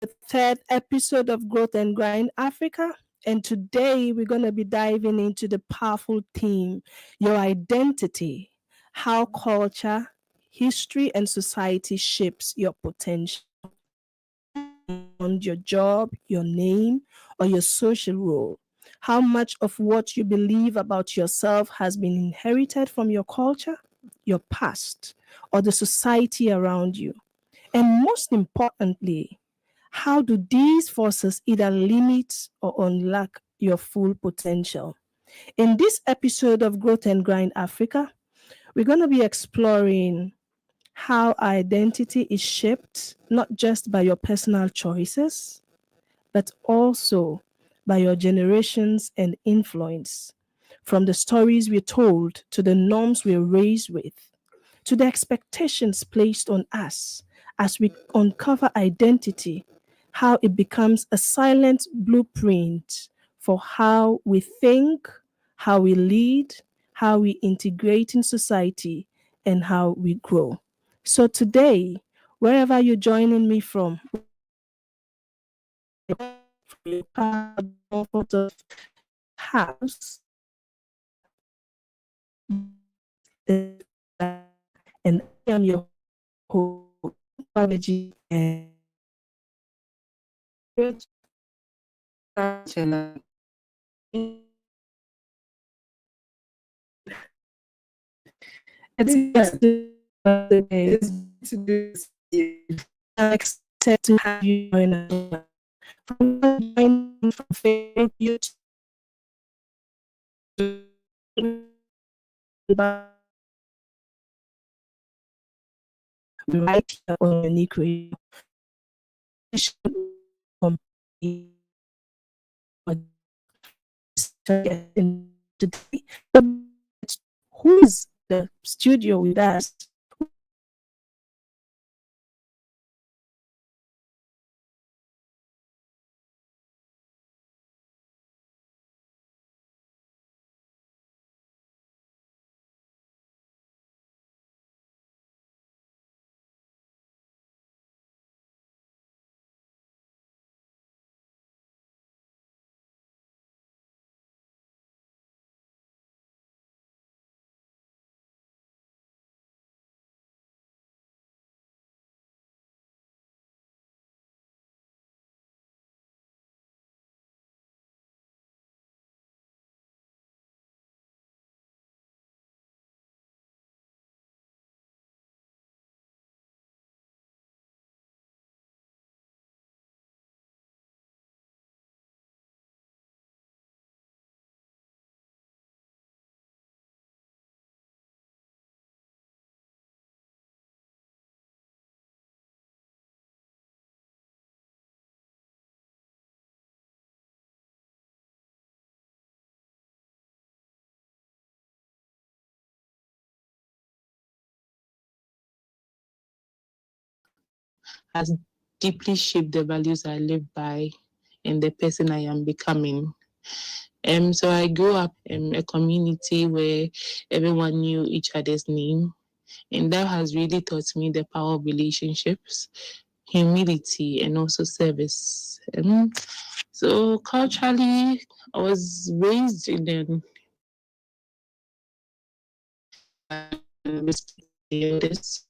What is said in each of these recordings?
the third episode of Growth and Grind Africa. And today we're going to be diving into the powerful theme, your identity, how culture, history, and society shapes your potential on your job, your name, or your social role. How much of what you believe about yourself has been inherited from your culture, your past, or the society around you? And most importantly, how do these forces either limit or unlock your full potential? In this episode of Growth and Grind Africa, we're going to be exploring how identity is shaped not just by your personal choices, but also by your generations and influence. From the stories we're told to the norms we're raised with, to the expectations placed on us as we uncover identity, how it becomes a silent blueprint for how we think, how we lead, how we integrate in society, and how we grow. So today, wherever you're joining me from your comfort of house, and I am your host, Kwagedzi, and it's to do I'm excited to have you join us. From Facebook, YouTube, right here on Unique Radio. Today, who is the studio with us? Has deeply shaped the values I live by and the person I am becoming. So I grew up in a community where everyone knew each other's name, and that has really taught me the power of relationships, humility, and also service. So culturally, I was raised in an respect the elders,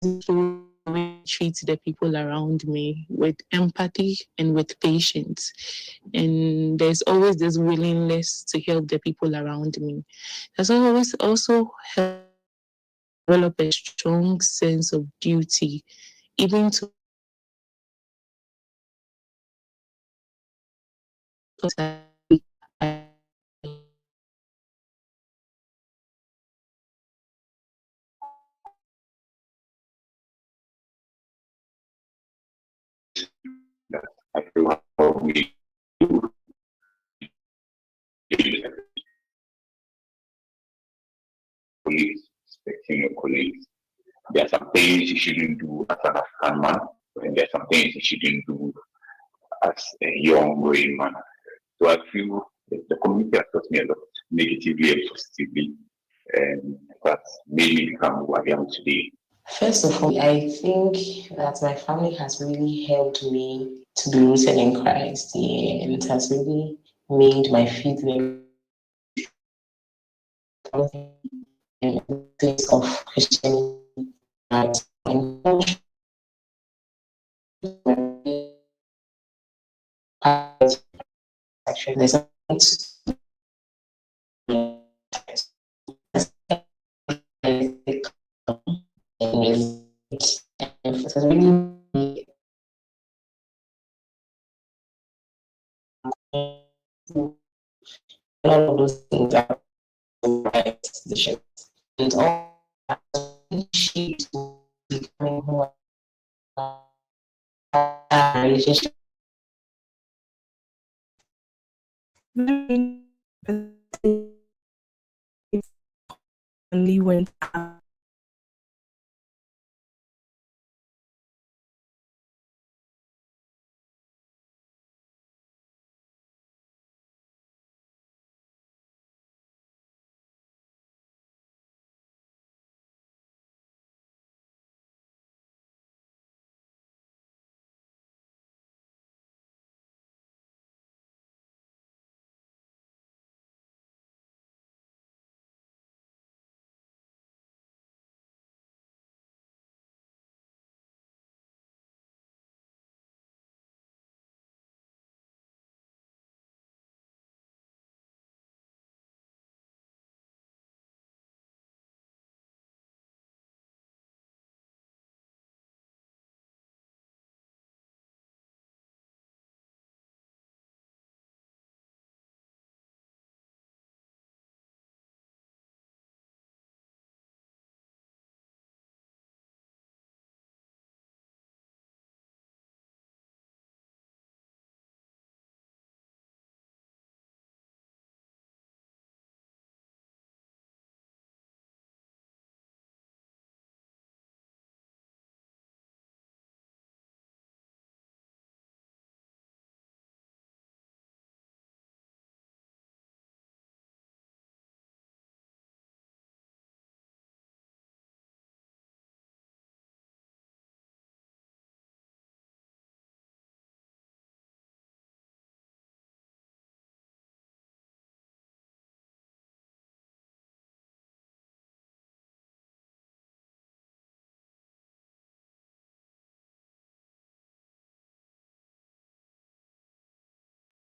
to treat the people around me with empathy and with patience. And there's always this willingness to help the people around me. There's always also helped develop a strong sense of duty, even to that I feel how we do colleagues, respecting your colleagues. There are some things you shouldn't do as an African man, and there are some things you shouldn't do as a young growing man. So I feel the community has taught me a lot, negatively and positively, and that's made me become who I am today. First of all, I think that my family has really helped me to be rooted in Christ. Yeah, and it has really made my feet very in the place of Christianity. And actually, there's a really all of those things are right decisions. And all shaped becoming who I relationship. Very only went out.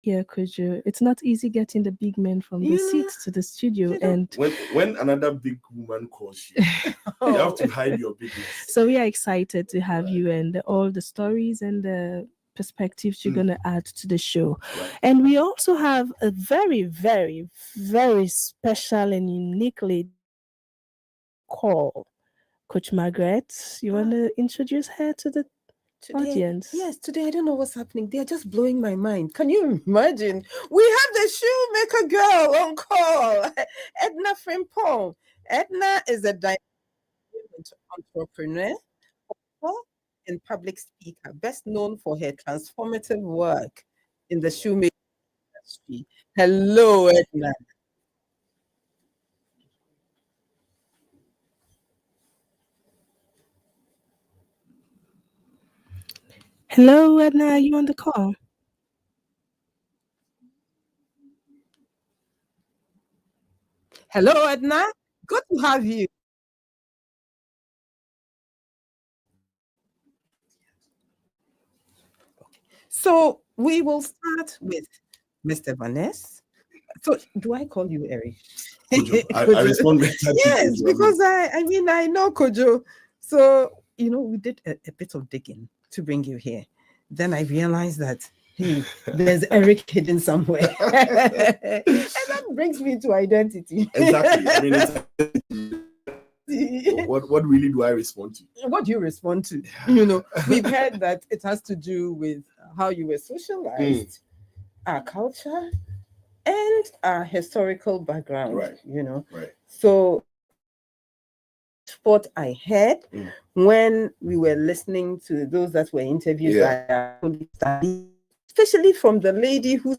Yeah, Kojo. It's not easy getting the big men from the seats to the studio. And when another big woman calls you, you have to hide your bigness. So we are excited to have you and all the stories and the perspectives you're going to add to the show. Right. And we also have a very, very, very special and unique lady call, Coach Margaret. You want to introduce her to the audience? Yes, today I don't know what's happening. They are just blowing my mind. Can you imagine? We have the shoemaker girl on call, Edna Frimpong. Edna is a dynamic entrepreneur and public speaker, best known for her transformative work in the shoemaking industry. Hello, Edna. Hello, Edna. Are you on the call? Hello, Edna. Good to have you. So we will start with Mr. Van-Ess. So do I call you Eric? Kojo, I respond better to Yes, Kojo. because I know Kojo. So, we did a bit of digging to bring you here. Then I realized that, hey, there's Eric hidden somewhere. And that brings me to identity. Exactly. I mean, what really do I respond to? What do you respond to? We've heard that it has to do with how you were socialized, our culture, and our historical background. Right. Right. So what I heard when we were listening to those that were interviewed by our colleagues, especially from the lady who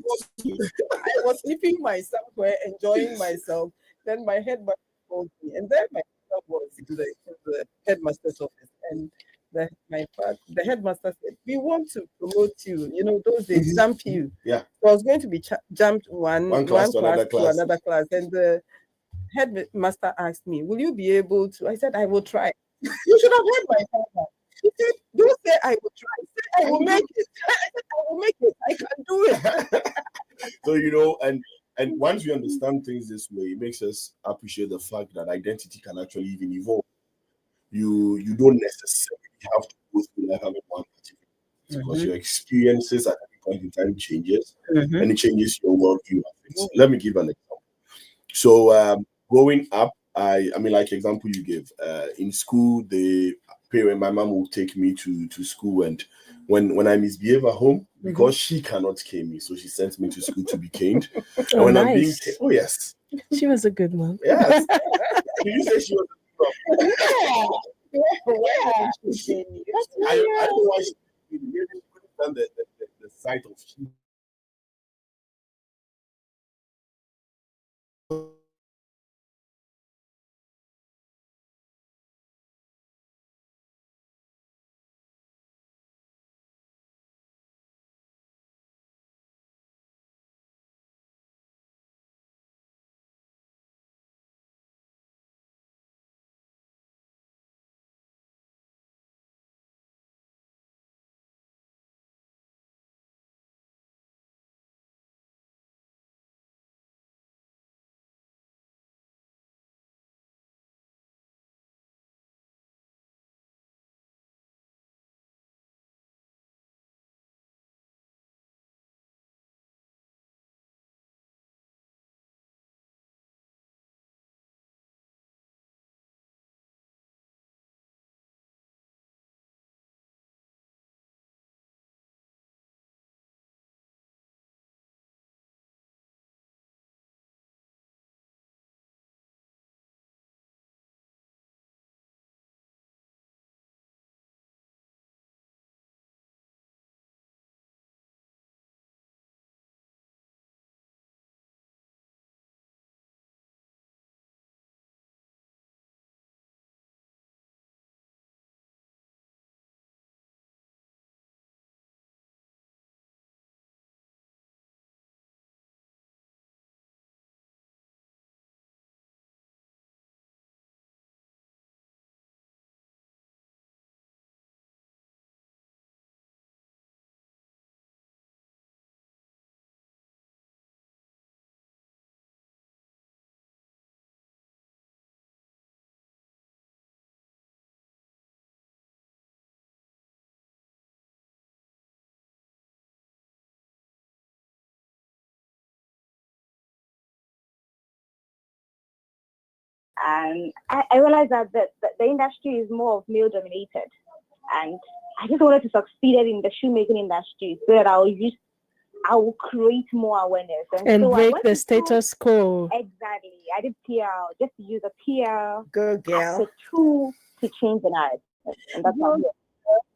I was sleeping myself, enjoying myself. Then my headmaster called me, and then my father was in the headmaster's office, and the headmaster said, "We want to promote you. You know, those days jump you." Yeah. So I was going to be jumped one class to another to class. another class, and the headmaster asked me, "Will you be able to?" I said, "I will try." You should have heard my father. He said, "Don't say I will try. Say I will make it." I said, "I will make it. I can do it." So and once we understand things this way, it makes us appreciate the fact that identity can actually even evolve. You don't necessarily have to go through life having one particular because your experiences at any point in time changes and it changes your worldview of things. Let me give an example. So growing up, I mean, like example you gave, in school, my mom will take me to school, and when I misbehave at home, because she cannot cane me, so she sends me to school to be caned. And Oh, when nice. oh yes, She was a good one. yes. Did you say she was a good one? Yeah. I don't know why she really couldn't stand the sight of she And I realized that the industry is more of male dominated, and I just wanted to succeed in the shoemaking industry so that I will create more awareness and so break the status quo. Exactly. I did PR just to use a PR Go girl. as a tool to change the narrative, and that's how.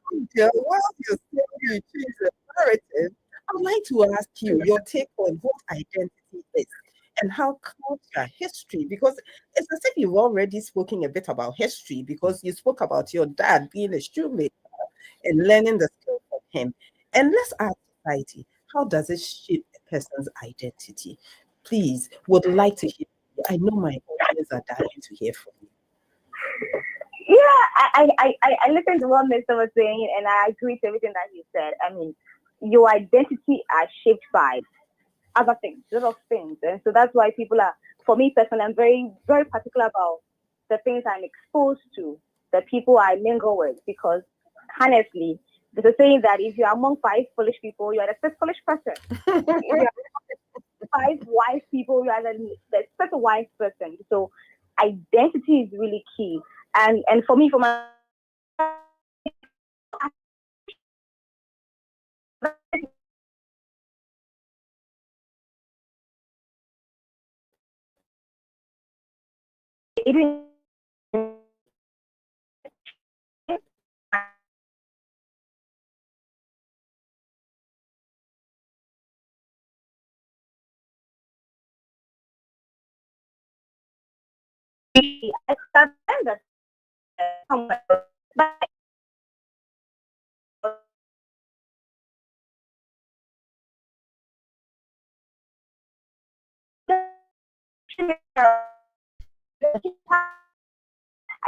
While you're saying you change the narrative, I'd like to ask you your take on what identity is and how culture, history, because it's as if you've already spoken a bit about history, because you spoke about your dad being a shoemaker and learning the skill from him. And let's ask society, how does it shape a person's identity? Please, would like to hear. I know my audience are dying to hear from you. Yeah, I listened to what Mr. was saying, and I agree to everything that he said. I mean, your identity are shaped by other things, a lot of things, and so that's why people are. For me personally, I'm very, very particular about the things I'm exposed to, the people I mingle with, because honestly, there's a saying that if you're among 5 foolish people, you are the fifth foolish person. If you're 5 wise people, you are the fifth wise person. So identity is really key. And for me, for my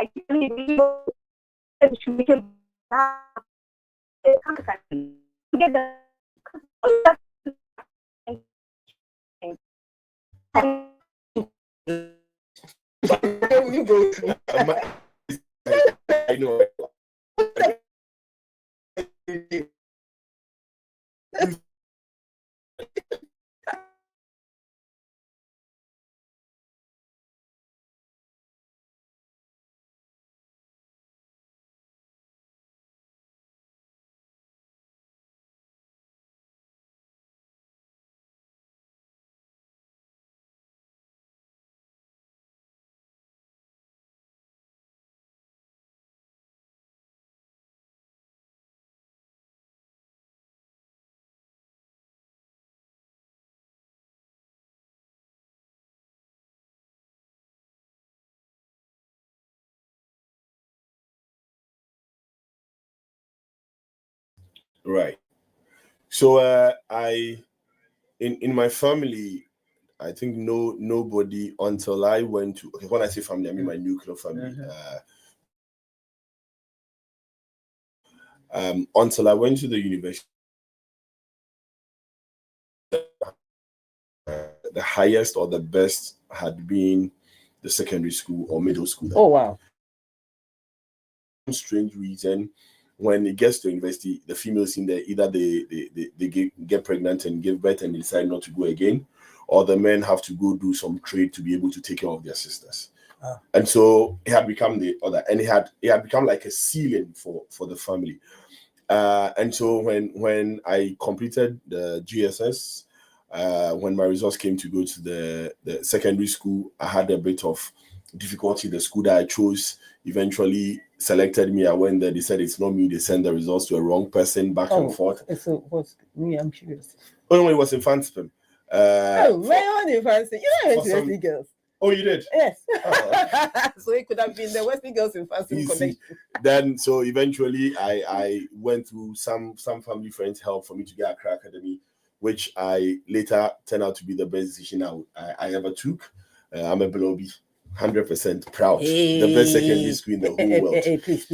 I really should make it together. You go through. I know. Right. So in my family, I think nobody until I went to, okay, when I say family, I mean my nuclear family. Until I went to the university, the highest or the best had been the secondary school or middle school. Oh wow. For some strange reason, when it gets to university, the females in there, either they get pregnant and give birth and decide not to go again, or the men have to go do some trade to be able to take care of their sisters. And so it had become the other, and it had become like a ceiling for the family. And so when I completed the GSS, when my results came to go to the secondary school, I had a bit of difficulty. The school that I chose eventually selected me. I went there. They said it's not me. They sent the results to a wrong person, back and forth. So what's me? I'm curious. Oh no, it was in Fanspim. My own in Fancy. You know, it's Wesley Girls. Oh, you did? Yes. So it could have been the Wesley Girls in Fancy connection. Then, so eventually, I went through some family friends' help for me to get Accra Academy, which I later turned out to be the best decision I ever took. I'm a Blobi. 100% proud. Hey, the best secondary school in the whole world. Hey, please.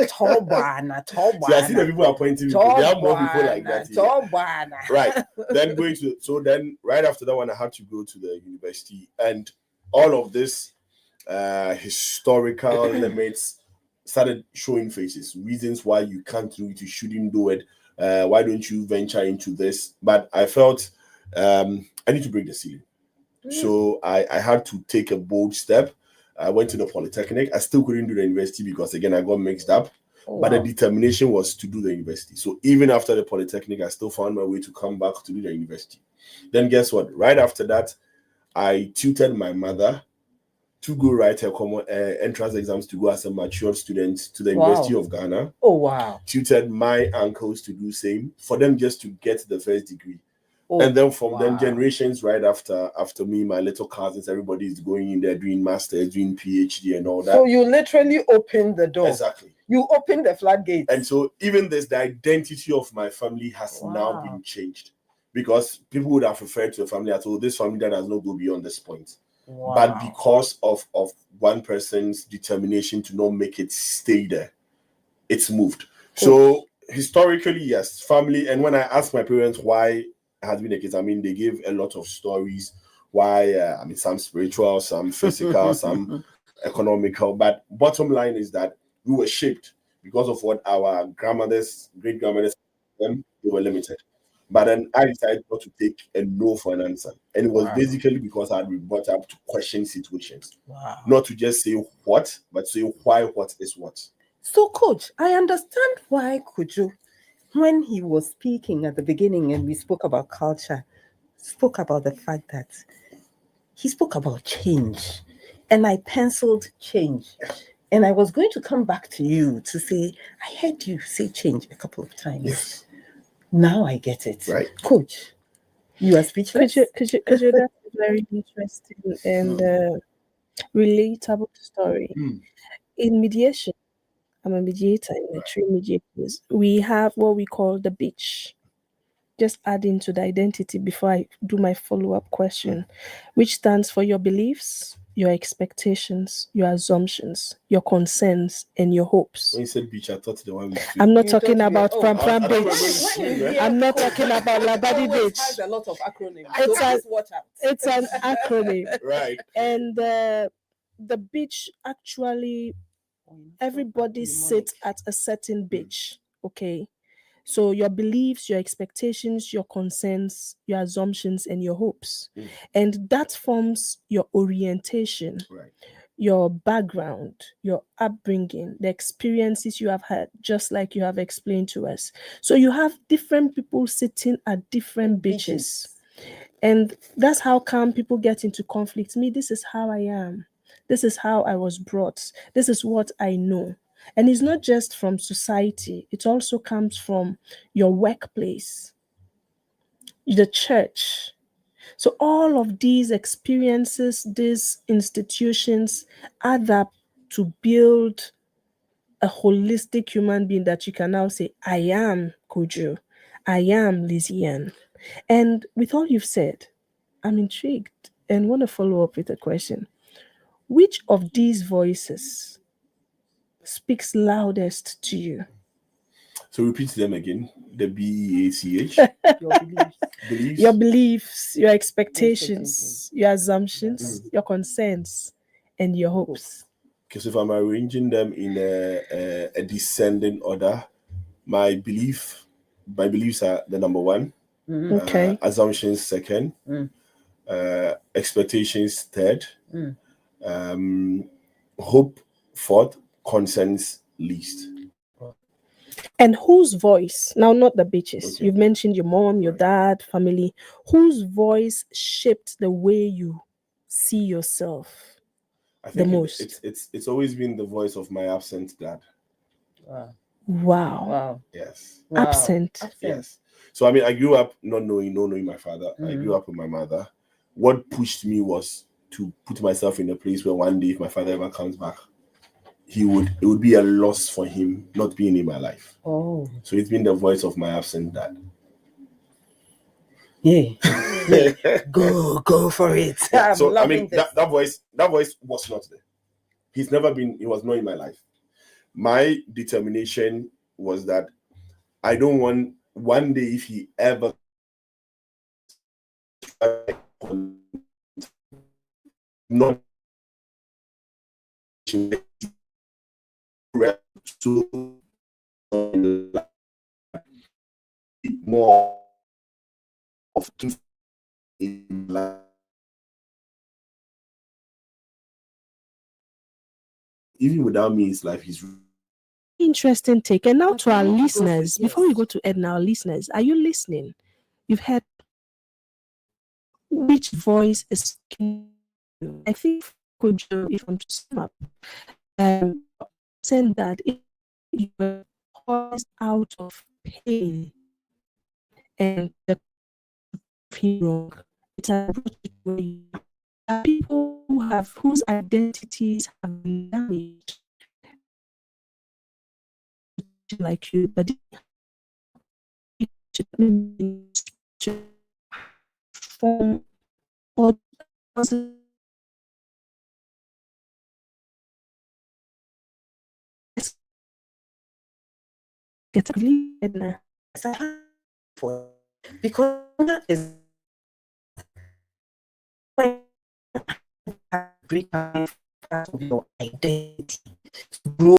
Tobana. See, I see the people are pointing me. There are more people like that. Tobana. Right. Then right after that one, I had to go to the university, and all of this historical limits started showing faces. Reasons why you can't do it, you shouldn't do it. Why don't you venture into this? But I felt I need to break the ceiling. So I had to take a bold step. I went to the Polytechnic. I still couldn't do the university because, again, I got mixed up. But the determination was to do the university. So even after the Polytechnic, I still found my way to come back to do the university. Then guess what? Right after that, I tutored my mother to go write her common entrance exams to go as a mature student to the University of Ghana. Oh, wow. Tutored my uncles to do same for them just to get the first degree. And then from then generations right after me, my little cousins, everybody is going in there doing masters, doing PhD and all that. So you literally opened the door. Exactly. You opened the floodgates. And so even this, the identity of my family has now been changed, because people would have referred to the family as, oh, this family that does not go beyond this point. But because of one person's determination to not make it stay there, it's moved. So historically, yes, family. And when I asked my parents why it has been the case, I mean, they gave a lot of stories why, I mean, some spiritual, some physical, some economical. But bottom line is that we were shaped because of what our grandmothers, great-grandmothers, they were limited. But then I decided not to take a no for an answer. And it was basically because I had been brought up to question situations. Not to just say what, but say why what is what. So, Coach, I understand why Kojo, when he was speaking at the beginning and we spoke about culture, spoke about the fact that he spoke about change. And I penciled change. And I was going to come back to you to say, I heard you say change a couple of times. Yes. Now I get it. Right. Coach, you are speechless. Could you that's a very interesting and relatable story. In mediation, I'm a mediator in the three mediators. We have what we call the beach. Just adding to the identity before I do my follow-up question, which stands for your beliefs, your expectations, your assumptions, your concerns, and your hopes. When you said beach, I thought the one we I'm not talking about Frimpong Beach. I'm not talking about Labadi Beach. Has a lot of acronyms. It's an acronym. Right. And the beach actually, everybody sits at a certain beach. Okay. So your beliefs, your expectations, your concerns, your assumptions, and your hopes. And that forms your orientation, your background, your upbringing, the experiences you have had, just like you have explained to us. So you have different people sitting at different beaches. And that's how come people get into conflict. Me, this is how I am. This is how I was brought. This is what I know. And it's not just from society. It also comes from your workplace, the church. So all of these experiences, these institutions add up to build a holistic human being that you can now say, I am Kojo. I am Lizzy-Ann. And with all you've said, I'm intrigued and want to follow up with a question. Which of these voices speaks loudest to you? So repeat them again. The BEACH. Your beliefs, your expectations, your assumptions, your concerns, and your hopes. Because if I'm arranging them in a descending order, my beliefs are the number one. Okay. Assumptions second. Expectations third. Hope fourth. Concerns least. And whose voice, now not the bitches, you've mentioned your mom, your dad, family, whose voice shaped the way you see yourself the most? It's always been the voice of my absent dad. Wow. Yes. Absent. Yes. So I mean, I grew up not knowing my father. I grew up with my mother. What pushed me was to put myself in a place where one day, if my father ever comes back, it would be a loss for him not being in my life. So it's been the voice of my absent dad. Go for it. So I mean, that voice was not there. He was not in my life. My determination was that I don't want one day, if he ever not to more of in life even without me, his life is Interesting take. And now to our Go listeners, for it, before we yes. go to Edna, our listeners, are you listening? You've heard which voice is speaking. I think Kojo, if I'm to sum up, saying that if you were caused out of pain and the wrong, it's a where you are people whose identities have been damaged like you, but to form or get Edna. Because that is break part of your identity. Grow.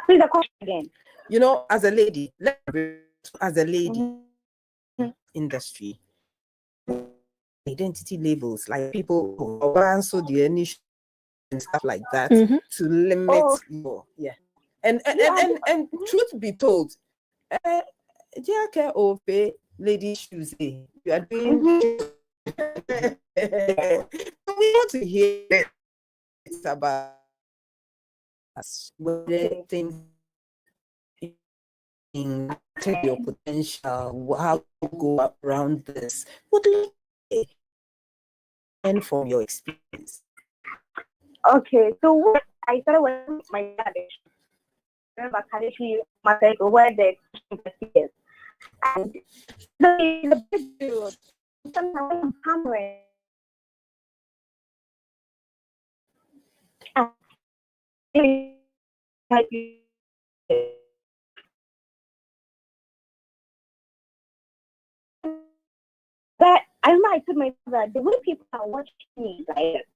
Please, the question again. You know, as a lady, industry, identity labels like people who also the initial and stuff like that Mhm. to limit your And truth be told, lady shoes, you are doing. We want to hear about things in your potential, how to go around this. What do you learn from your experience? Okay, so what I started with my dad. Remember, actually, my dad where the years, and the big deal. Sometimes I'm hammering. But I remember I told my brother, the way people are watching me, like,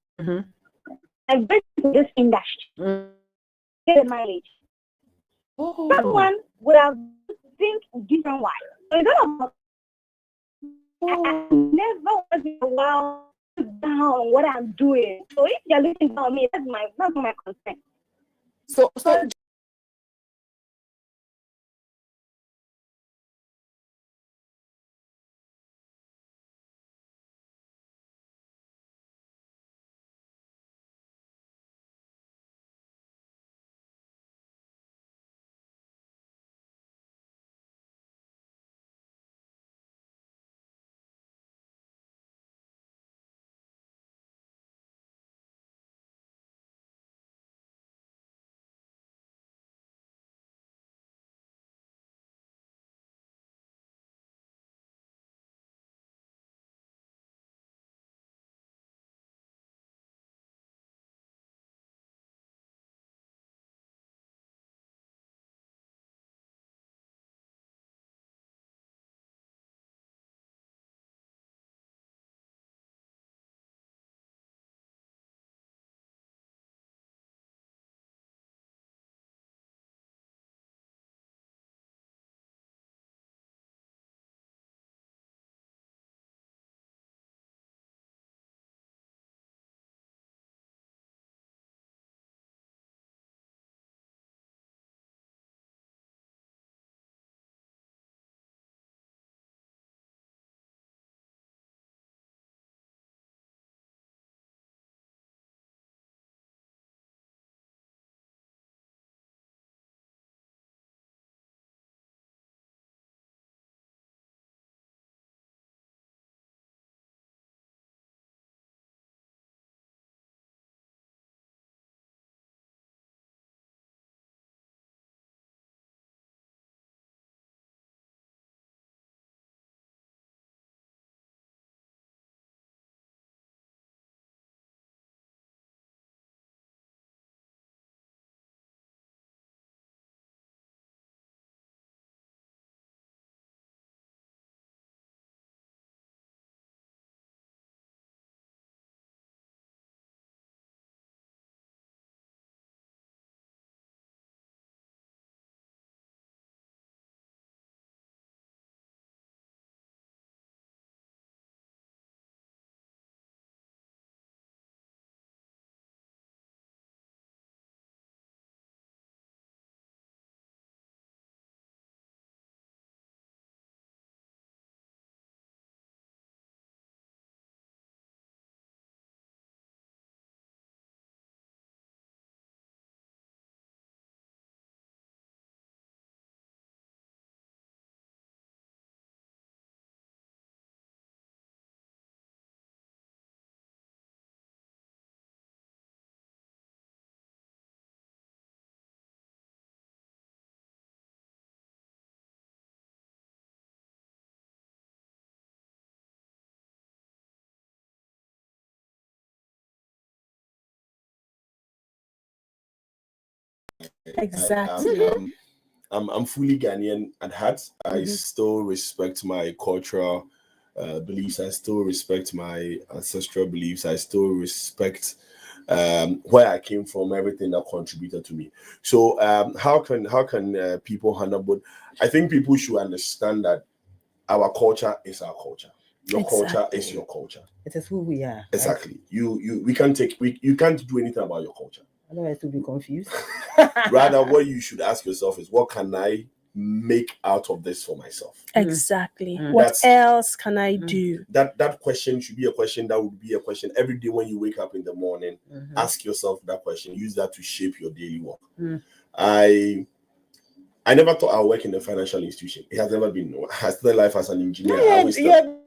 I'm very in this industry, get a mileage. Someone would have think different way. So it's not about, I never was well down what I'm doing. So if you're looking down on me, that's not my concern. So Exactly. I'm fully Ghanaian at heart. I still respect my cultural beliefs. I still respect my ancestral beliefs. I still respect where I came from, everything that contributed to me. So how can people handle? But I think people should understand that our culture is our culture. Your culture is your culture. It is who we are. Exactly. Right? You can't do anything about your culture. Otherwise, you'll be confused. Rather, what you should ask yourself is, what can I make out of this for myself? Exactly. What else can I do? That question should be a question that would be a question every day when you wake up in the morning. Ask yourself that question. Use that to shape your daily work. I never thought I'd work in a financial institution. It has never been. I started life as an engineer. I always thought,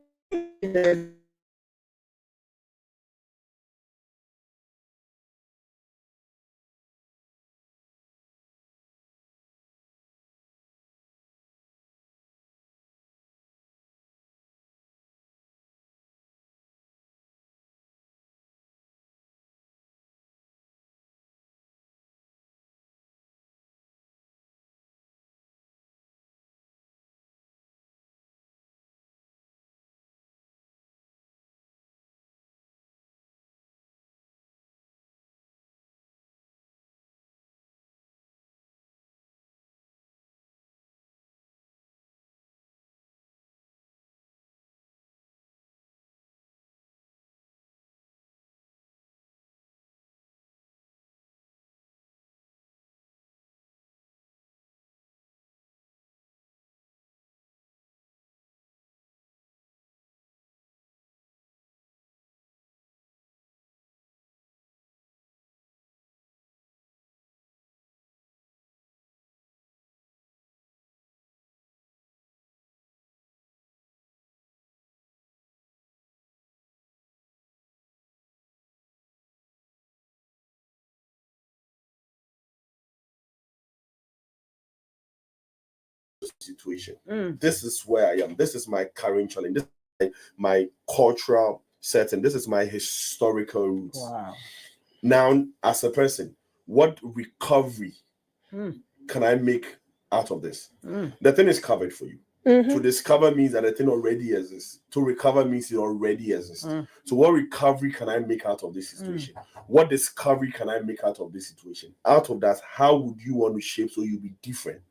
situation. This is where I am. This is my current challenge. This is my cultural setting. This is my historical roots. Wow. Now, as a person, what recovery can I make out of this? The thing is covered for you. To discover means that the thing already exists. To recover means it already exists. So what recovery can I make out of this situation? What discovery can I make out of this situation? Out of that, how would you want to shape so you'll be different?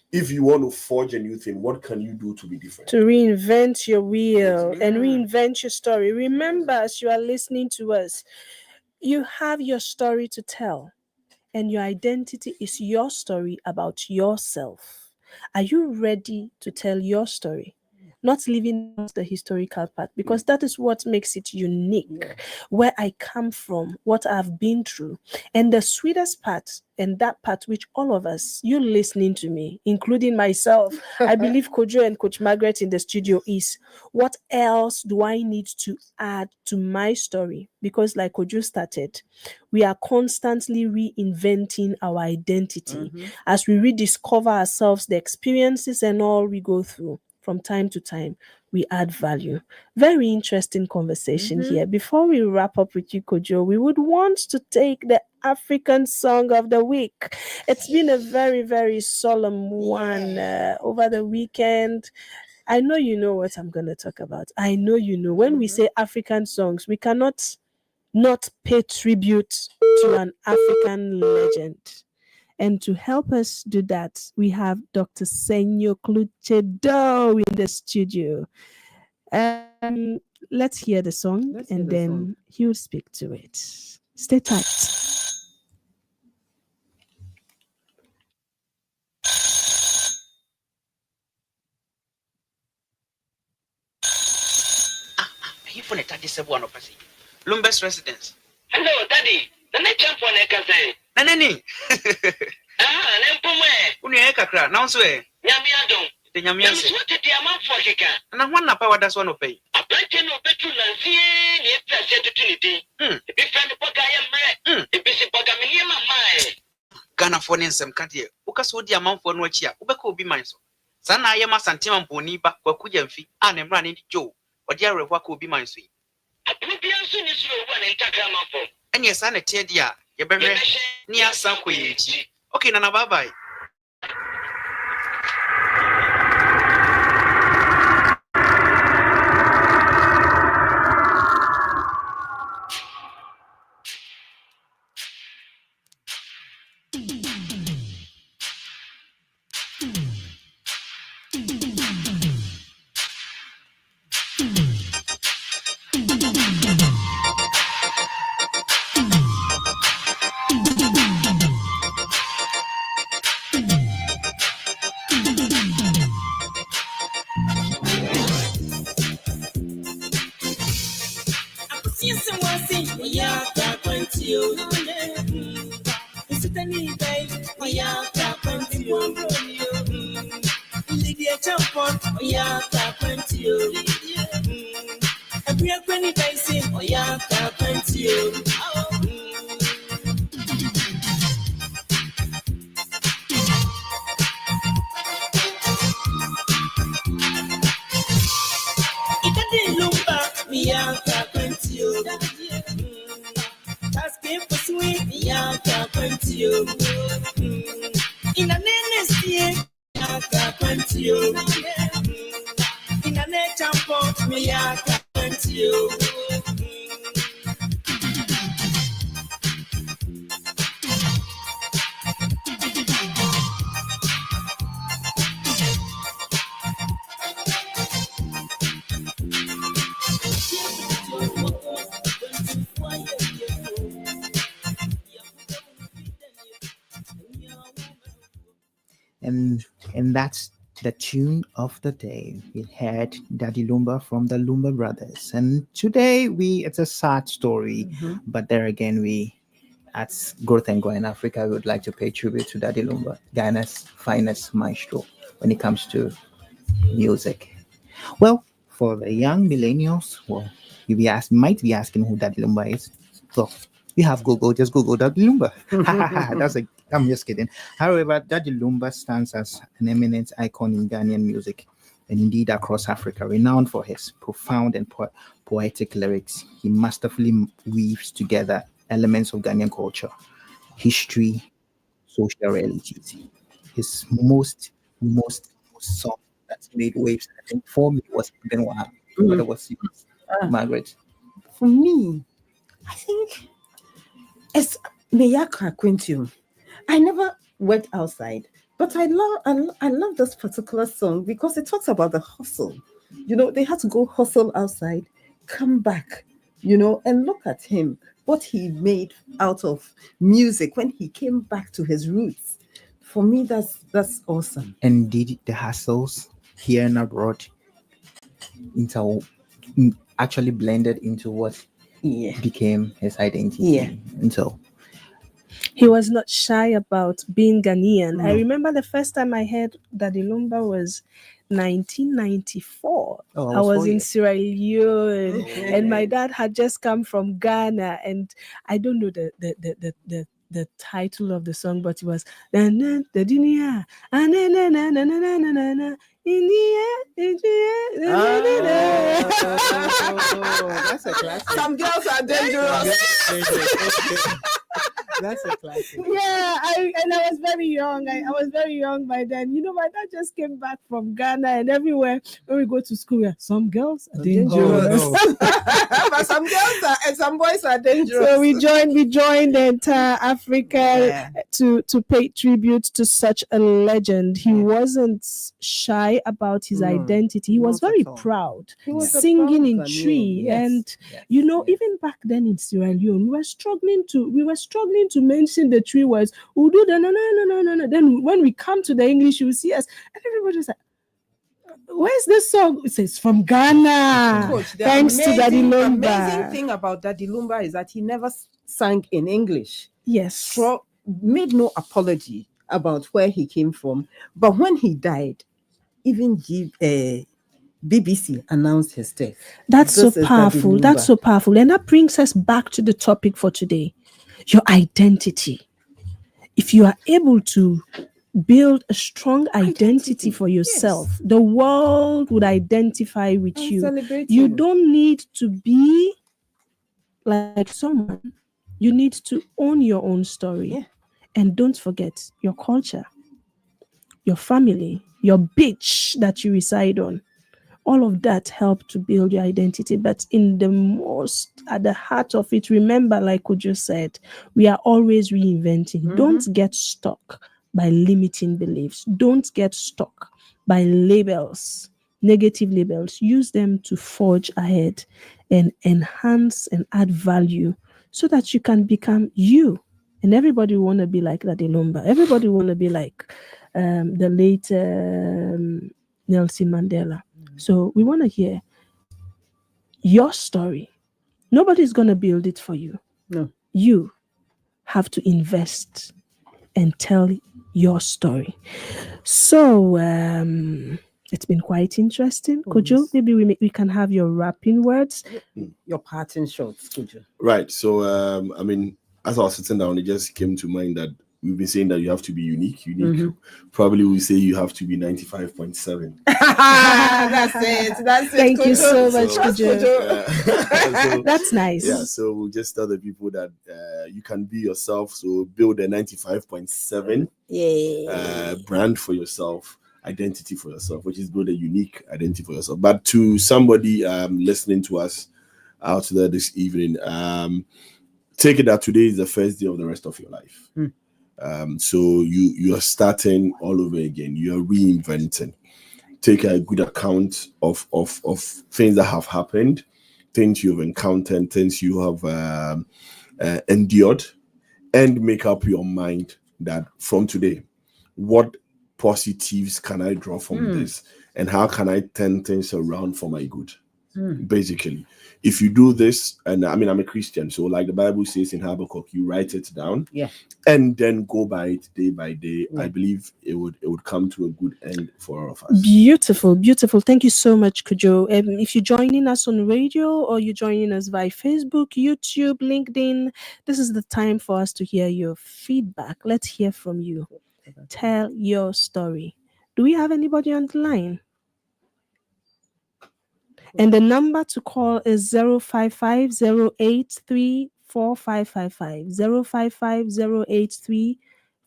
If you want to forge a new thing, what can you do to be different? To reinvent your wheel and reinvent your story. Remember, as you are listening to us, you have your story to tell, and your identity is your story about yourself. Are you ready to tell your story? Not leaving out the historical part, because that is what makes it unique. Where I come from, what I've been through, and the sweetest part, and that part which all of us, you listening to me, including myself, I believe Kojo and Coach Margaret in the studio, is what else do I need to add to my story? Because like Kojo started, we are constantly reinventing our identity as we rediscover ourselves, the experiences and all we go through. From time to time, we add value. Very interesting conversation here. Before we wrap up with you, Kojo, we would want to take the African Song of the Week. It's been a very, very solemn one over the weekend. I know you know what I'm going to talk about. I know you know. When we say African songs, we cannot not pay tribute to an African legend. And to help us do that, we have Dr. Senyo Kluchedo in the studio. Let's hear the song, and then he will speak to it. Stay tight. Lumbus residence. Hello, Daddy. The next champ for Nekase. Nanani. Nempume. Kakra. Now swear. Yamiadon. The Yamias. What did the amount for Kika? And I want to power that's one of pay. A branch of Petru Nancy, the Trinity. If I'm a Pogayam, if it's a Pogamia, my Ghana for some country. Ukas would the amount for no chia. Ubeko be mine. Sana Yama Santima Boniba, Wakujanfi, and running Joe. But Yara Waku be mine sweet. I will be as soon as you want in Takamafo. And your son a tedia, your baby near Sanquiji. Okay, Nana, bye bye. And that's the tune of the day. We heard Daddy Lumba from the Lumba Brothers. And today it's a sad story, but there again, we at Growth and Grind Africa, we would like to pay tribute to Daddy Lumba, Ghana's finest maestro when it comes to music. Well, for the young millennials, well, might be asking who Daddy Lumba is. So you have Google, just Google Daddy Lumba. I'm just kidding. However, Daddy Lumba stands as an eminent icon in Ghanaian music and indeed across Africa, renowned for his profound and poetic lyrics. He masterfully weaves together elements of Ghanaian culture, history, social realities. His most song that's made waves, I think, for me was Benoit. What was yours, Margaret? For me, I think it's Meyaka Quintium. I never went outside, but I love this particular song because it talks about the hustle. They had to go hustle outside, come back, and look at him, what he made out of music when he came back to his roots. For me, that's awesome. And did the hustles here and abroad actually blended into what became his identity? Yeah. And so he was not shy about being Ghanaian. I remember the first time I heard Daddy Lumba was 1994. I was in Sierra Leone, and my dad had just come from Ghana, and I don't know the title of the song, but it was that's a classic. Some girls are dangerous. That's a classic. Yeah, I was very young. I was very young by then. My dad just came back from Ghana, and everywhere when we go to school, some girls are dangerous. Oh, no. But some girls and some boys are dangerous. So we joined the entire Africa to pay tribute to such a legend. He wasn't shy about his identity. He was very proud. He was singing in Tree, and even back then in Sierra Leone, we were struggling to mention the Tree words. We'll do the no. Then when we come to the English, you will see us, and everybody's like, where's this song? It says from Ghana. Coach, thanks to Daddy Lumba. The amazing thing about Daddy Lumba is that he never sang in English. Yes. Made no apology about where he came from. But when he died, even BBC announced his death. That's so powerful. That's so powerful. And that brings us back to the topic for today. Your identity. If you are able to build a strong identity for yourself, the world would identify with you. You don't need to be like someone. You need to own your own story. Yeah. And don't forget your culture, your family, your beach that you reside on. All of that help to build your identity. But at the heart of it, remember, like Kojo said, we are always reinventing. Mm-hmm. Don't get stuck by limiting beliefs. Don't get stuck by labels, negative labels. Use them to forge ahead and enhance and add value so that you can become you. And everybody want to be like Daddy Lumba. Everybody want to be like the late Nelson Mandela. So we want to hear your story. Nobody's going to build it for you. No. You have to invest and tell your story. So it's been quite interesting. Kojo, yes. maybe we can have your wrapping words. Your parting shots, Kojo. Right. So, I mean, as I was sitting down, it just came to mind that we've been saying that you have to be unique. Probably we say you have to be 95.7. That's it. That's it. Thank you so much, That's Kojo. So, That's nice. yeah, so we'll just tell the people that you can be yourself. So build a 95.7 brand for yourself, identity for yourself, which is build a unique identity for yourself. But to somebody listening to us out there this evening, take it that today is the first day of the rest of your life. So you are starting all over again. You are reinventing. Take a good account of things that have happened, things you have encountered, things you have endured, and make up your mind that from today, what positives can I draw from this, and how can I turn things around for my good? Basically, if you do this, and I mean, I'm a Christian, so like the Bible says in Habakkuk, you write it down, and then go by it day by day. I believe it would come to a good end for all of us. Beautiful. Thank you so much, Kojo. If you're joining us on radio or you're joining us via Facebook, YouTube, LinkedIn, this is the time for us to hear your feedback. Let's hear from you. Tell your story. Do we have anybody on the line? And the number to call is 055-083-4555.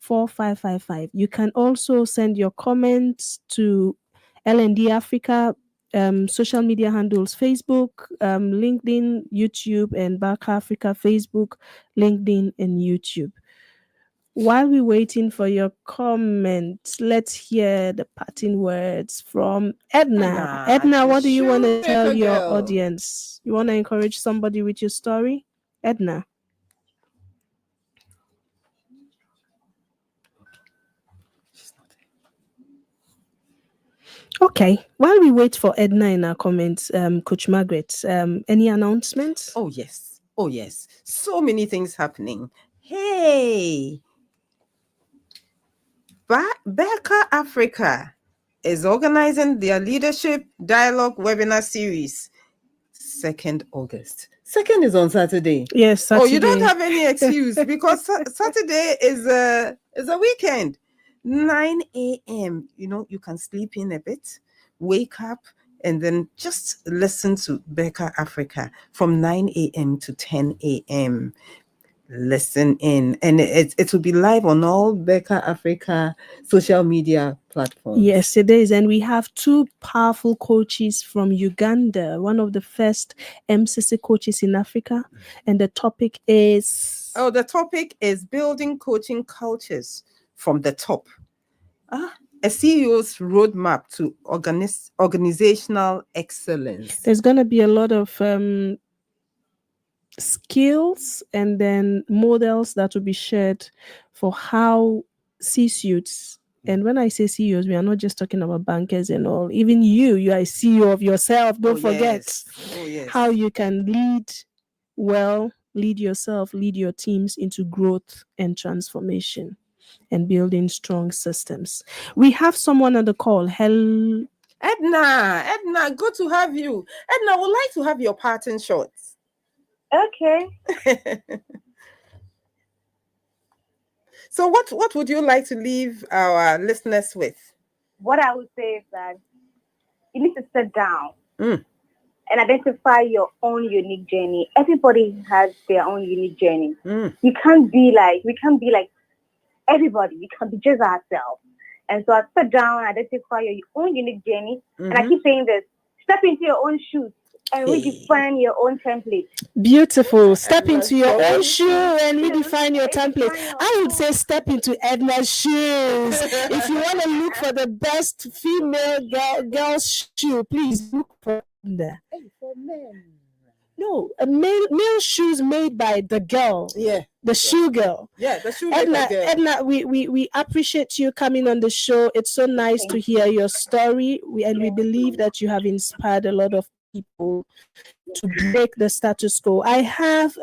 055-083-4555. You can also send your comments to L&D Africa social media handles: Facebook, LinkedIn, YouTube, and Back Africa, Facebook, LinkedIn, and YouTube. While we're waiting for your comments, let's hear the parting words from Edna. Edna, what do you want to tell your audience? You want to encourage somebody with your story? Edna. Okay. While we wait for Edna in our comments, Coach Margaret, any announcements? Oh, yes. So many things happening. Hey! Becca Africa is organizing their leadership dialogue webinar series 2nd August. 2nd is on Saturday. Yes, Saturday. Oh, you don't have any excuse because Saturday is a weekend. 9 a.m. You can sleep in a bit, wake up, and then just listen to Becca Africa from 9 a.m. to 10 a.m. Listen in, and it will be live on all Becca Africa social media platforms. Yes, it is. And we have 2 powerful coaches from Uganda, one of the first MCC coaches in Africa. And the topic is... the topic is building coaching cultures from the top. A CEO's roadmap to organizational excellence. There's going to be a lot of skills and then models that will be shared for how C-suites, and when I say CEOs, we are not just talking about bankers and all. Even you are a CEO of yourself. Don't forget how you can lead yourself, lead your teams into growth and transformation and building strong systems. We have someone on the call. Hello. Edna, good to have you. Edna, I would like to have your parting shots. Okay. So what would you like to leave our listeners with? What I would say is that you need to sit down and identify your own unique journey. Everybody has their own unique journey. We can't be like everybody. We can be just ourselves. And so I sit down and identify your own unique journey. And I keep saying this: step into your own shoes and redefine your own template. Beautiful. Step into your own shoe and redefine your template. I would say step into Edna's shoes. If you want to look for the best female girl's shoe, please look for Edna. For men. No, a male shoes made by the girl. Yeah. The shoe girl. Yeah, the shoe girl. Edna, we appreciate you coming on the show. It's so nice to hear your story. We believe that you have inspired a lot of people to break the status quo. I have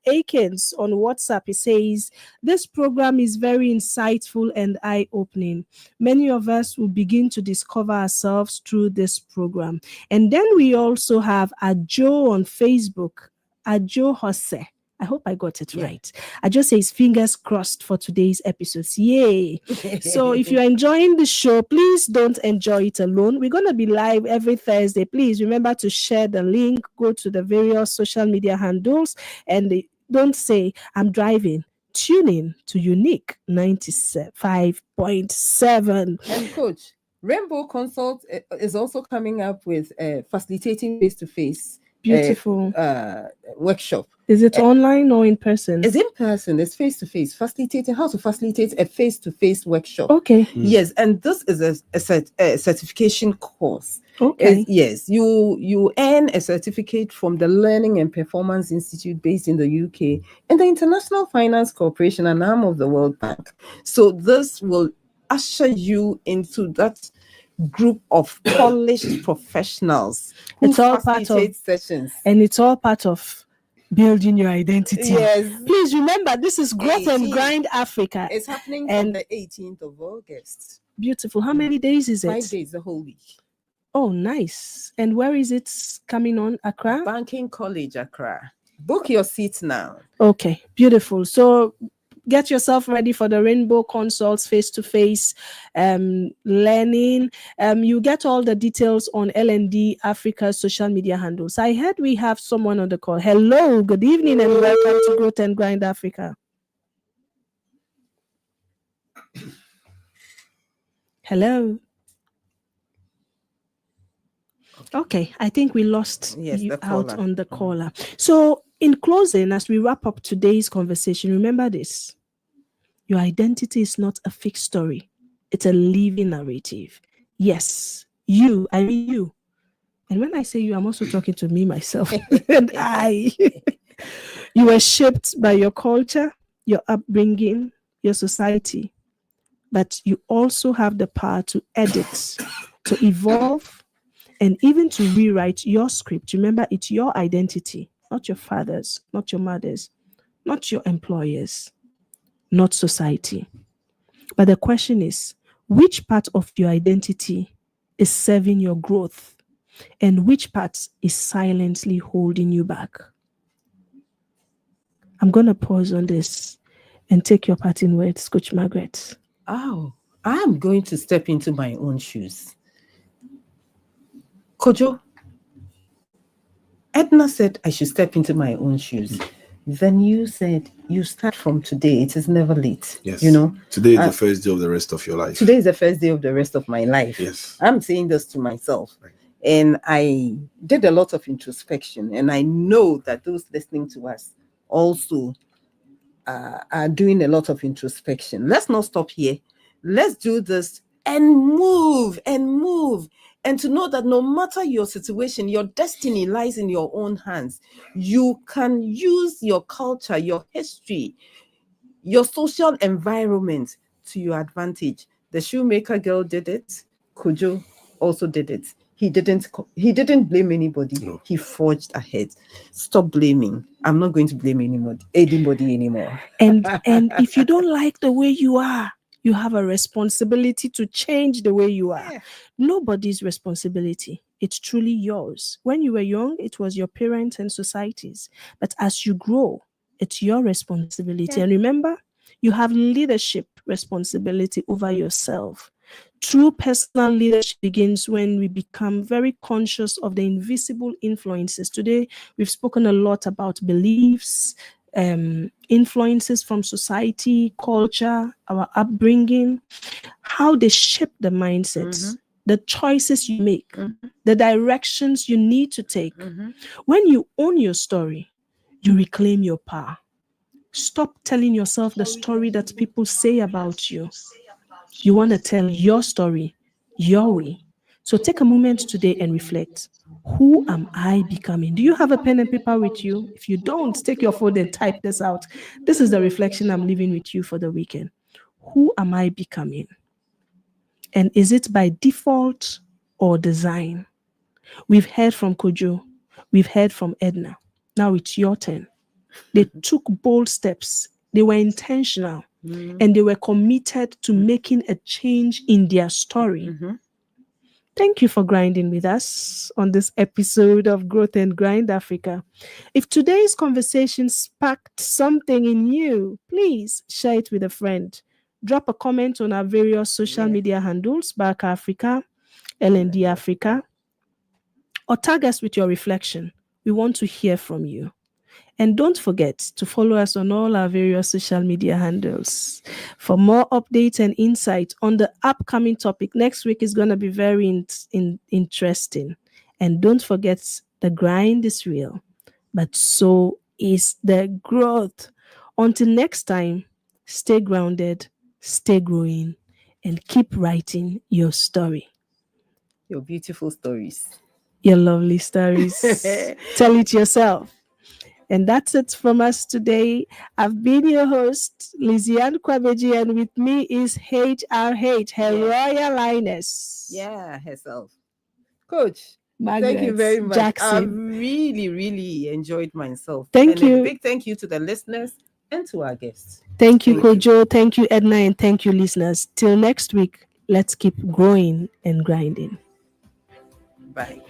Akins on WhatsApp. He says, this program is very insightful and eye-opening. Many of us will begin to discover ourselves through this program. And then we also have Ajo on Facebook, Ajo Jose. I hope I got it right. I just say fingers crossed for today's episodes. Yay. So if you're enjoying the show, please don't enjoy it alone. We're going to be live every Thursday. Please remember to share the link, go to the various social media handles, and don't say, I'm driving. Tune in to Unique 95.7. And Coach, Rainbow Consult is also coming up with facilitating face-to-face beautiful workshop. Is it online or in person? It's in person. It's face-to-face. Facilitating how to facilitate a face-to-face workshop. Okay. Yes, and this is a certification course. Okay. Yes, you earn a certificate from the Learning and Performance Institute based in the UK and the International Finance Corporation, an arm of the World Bank. So this will usher you into that group of polished professionals. It's all part of sessions, and it's all part of building your identity. Yes. Please remember, this is Growth and Grind Africa. It's happening on the 18th of August. Beautiful. How many days is it? 5 days, the whole week. Oh, nice. And where is it coming on? Accra? Banking College, Accra. Book your seats now. Okay, beautiful. So get yourself ready for the Rainbow Consults face-to-face learning. You get all the details on L&D Africa's social media handles. I heard we have someone on the call. Hello, good evening, and welcome to Growth and Grind Africa. Hello. Okay, I think we lost you out on the caller. So in closing, as we wrap up today's conversation, remember this. Your identity is not a fixed story. It's a living narrative. Yes, you, I mean you. And when I say you, I'm also talking to me, myself, and I. You were shaped by your culture, your upbringing, your society. But you also have the power to edit, to evolve, and even to rewrite your script. Remember, it's your identity, not your father's, not your mother's, not your employers, not society. But the question is, which part of your identity is serving your growth and which part is silently holding you back? I'm going to pause on this and take your parting words, Coach Margaret. Oh, I'm going to step into my own shoes. Kojo, Edna said I should step into my own shoes. Then you said you start from today. It is never late. Yes. You know, today is the first day of the rest of your life. Today is the first day of the rest of my life. Yes. I'm saying this to myself. Right. And I did a lot of introspection. And I know that those listening to us also are doing a lot of introspection. Let's not stop here. Let's do this and move and move. And to know that no matter your situation, your destiny lies in your own hands. You can use your culture, your history, your social environment to your advantage. The shoemaker girl did it. Kojo also did it. He didn't blame anybody. No. He forged ahead. Stop blaming. I'm not going to blame anybody anymore. And if you don't like the way you are, you have a responsibility to change the way you are. Yeah. Nobody's responsibility. It's truly yours. When you were young, it was your parents and society's. But as you grow, it's your responsibility. Yeah. And remember, you have leadership responsibility over yourself. True personal leadership begins when we become very conscious of the invisible influences. Today, we've spoken a lot about beliefs, influences from society, culture, our upbringing, how they shape the mindsets, the choices you make, the directions you need to take. When you own your story, you reclaim your power. Stop telling yourself the story that people say about you. You want to tell your story, your way. So take a moment today and reflect. Who am I becoming? Do you have a pen and paper with you? If you don't, take your phone and type this out. This is the reflection I'm leaving with you for the weekend. Who am I becoming? And is it by default or design? We've heard from Kojo. We've heard from Edna. Now it's your turn. They took bold steps. They were intentional and they were committed to making a change in their story. Thank you for grinding with us on this episode of Growth and Grind Africa. If today's conversation sparked something in you, please share it with a friend. Drop a comment on our various social media handles, Back Africa, LND Africa, or tag us with your reflection. We want to hear from you. And don't forget to follow us on all our various social media handles. For more updates and insight on the upcoming topic, next week is going to be very interesting. And don't forget, the grind is real, but so is the growth. Until next time, stay grounded, stay growing, and keep writing your story. Your beautiful stories. Your lovely stories. Tell it yourself. And that's it from us today. I've been your host, Lizzy-Ann Kwagedzi, and with me is HRH, her Royal Highness. Yeah, herself. Coach, Margaret, thank you very much. Jackson. I really, really enjoyed myself. Thank you. A big thank you to the listeners and to our guests. Thank you, Kojo. Thank you, Edna, and thank you, listeners. Till next week, let's keep growing and grinding. Bye.